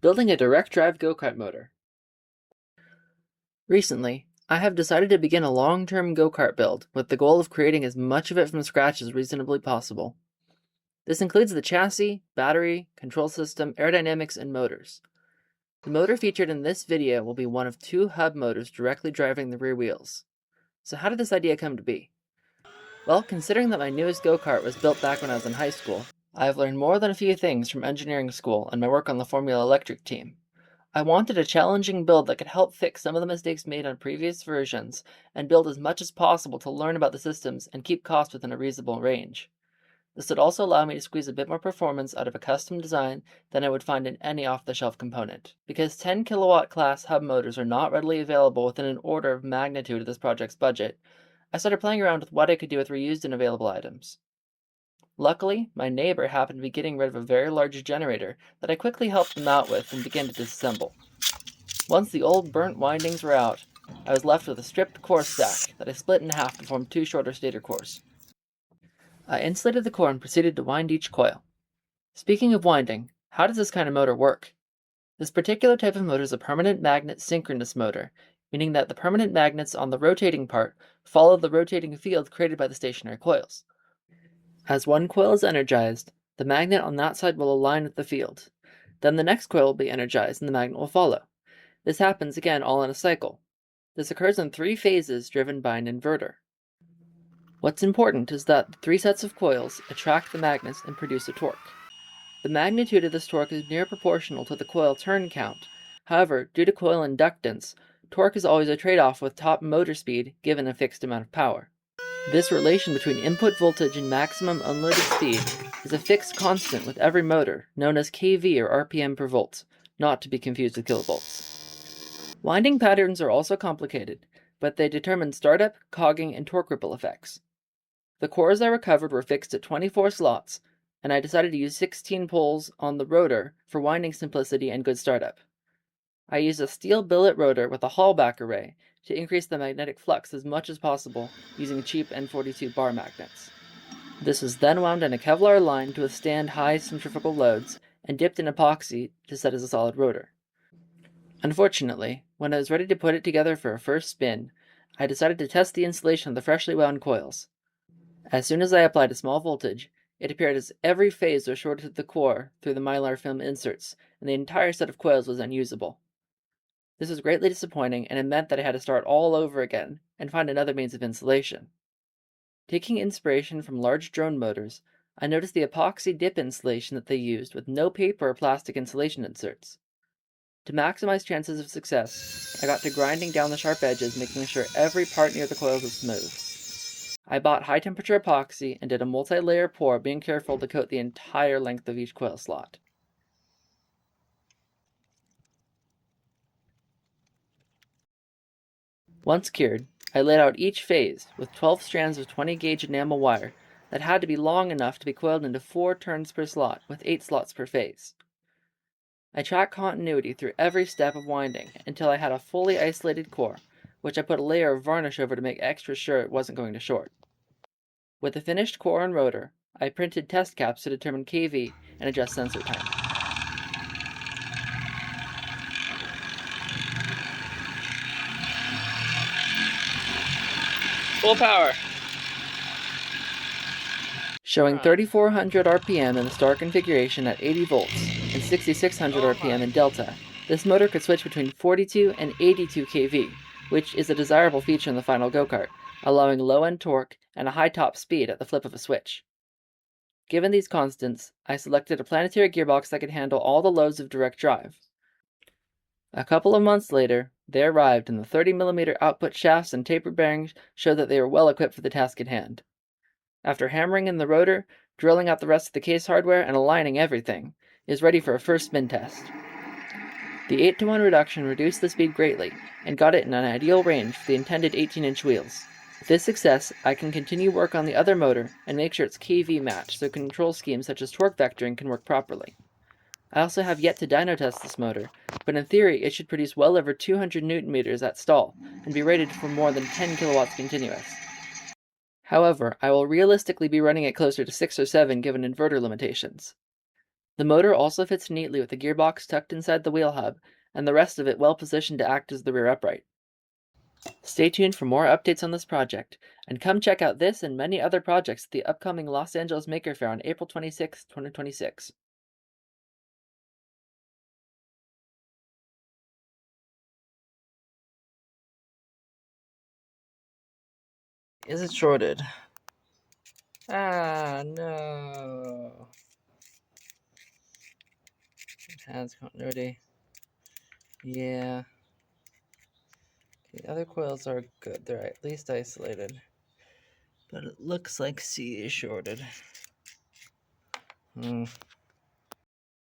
Building a direct drive go-kart motor. Recently, I have decided to begin a long-term go-kart build with the goal of creating as much of it from scratch as reasonably possible. This includes the chassis, battery, control system, aerodynamics, and motors. The motor featured in this video will be one of two hub motors directly driving the rear wheels. So how did this idea come to be? Well, considering that my newest go-kart was built back when I was in high school, I have learned more than a few things from engineering school and my work on the Formula Electric team. I wanted a challenging build that could help fix some of the mistakes made on previous versions and build as much as possible to learn about the systems and keep costs within a reasonable range. This would also allow me to squeeze a bit more performance out of a custom design than I would find in any off-the-shelf component. Because 10 kilowatt class hub motors are not readily available within an order of magnitude of this project's budget, I started playing around with what I could do with reused and available items. Luckily, my neighbor happened to be getting rid of a very large generator that I quickly helped them out with and began to disassemble. Once the old burnt windings were out, I was left with a stripped core stack that I split in half to form two shorter stator cores. I insulated the core and proceeded to wind each coil. Speaking of winding, how does this kind of motor work? This particular type of motor is a permanent magnet synchronous motor, meaning that the permanent magnets on the rotating part follow the rotating field created by the stationary coils. As one coil is energized, the magnet on that side will align with the field. Then the next coil will be energized and the magnet will follow. This happens again all in a cycle. This occurs in 3 phases driven by an inverter. What's important is that the 3 sets of coils attract the magnets and produce a torque. The magnitude of this torque is near proportional to the coil turn count. However, due to coil inductance, torque is always a trade-off with top motor speed given a fixed amount of power. This relation between input voltage and maximum unloaded speed is a fixed constant with every motor, known as kV or RPM per volt, not to be confused with kilovolts. Winding patterns are also complicated, but they determine startup, cogging, and torque ripple effects. The cores I recovered were fixed at 24 slots, and I decided to use 16 poles on the rotor for winding simplicity and good startup. I used a steel billet rotor with a hallback array to increase the magnetic flux as much as possible using cheap N42 bar magnets. This was then wound in a Kevlar line to withstand high centrifugal loads and dipped in epoxy to set as a solid rotor. Unfortunately, when I was ready to put it together for a first spin, I decided to test the insulation of the freshly wound coils. As soon as I applied a small voltage, it appeared as every phase was shorted to the core through the mylar film inserts, and the entire set of coils was unusable. This was greatly disappointing, and it meant that I had to start all over again and find another means of insulation. Taking inspiration from large drone motors, I noticed the epoxy dip insulation that they used with no paper or plastic insulation inserts. To maximize chances of success, I got to grinding down the sharp edges, making sure every part near the coils was smooth. I bought high-temperature epoxy and did a multi-layer pour, being careful to coat the entire length of each coil slot. Once cured, I laid out each phase with 12 strands of 20-gauge enamel wire that had to be long enough to be coiled into 4 turns per slot, with 8 slots per phase. I tracked continuity through every step of winding until I had a fully isolated core, which I put a layer of varnish over to make extra sure it wasn't going to short. With the finished core and rotor, I printed test caps to determine kV and adjust sensor time. Full power! Showing 3400 RPM in the star configuration at 80 volts and 6600 RPM in delta, this motor could switch between 42 and 82 kV, which is a desirable feature in the final go-kart, allowing low-end torque and a high top speed at the flip of a switch. Given these constants, I selected a planetary gearbox that could handle all the loads of direct drive. A couple of months later, they arrived, and the 30mm output shafts and taper bearings showed that they were well equipped for the task at hand. After hammering in the rotor, drilling out the rest of the case hardware, and aligning everything, it is ready for a first spin test. The 8-to-1 reduction reduced the speed greatly, and got it in an ideal range for the intended 18-inch wheels. With this success, I can continue work on the other motor and make sure it's kV matched so control schemes such as torque vectoring can work properly. I also have yet to dyno test this motor, but in theory it should produce well over 200 Nm at stall and be rated for more than 10 kilowatts continuous. However, I will realistically be running it closer to 6 or 7 given inverter limitations. The motor also fits neatly with the gearbox tucked inside the wheel hub, and the rest of it well positioned to act as the rear upright. Stay tuned for more updates on this project, and come check out this and many other projects at the upcoming Los Angeles Maker Faire on April 26, 2026. Is it shorted? Ah, no. It has continuity. Yeah. The other coils are good. They're at least isolated. But it looks like C is shorted.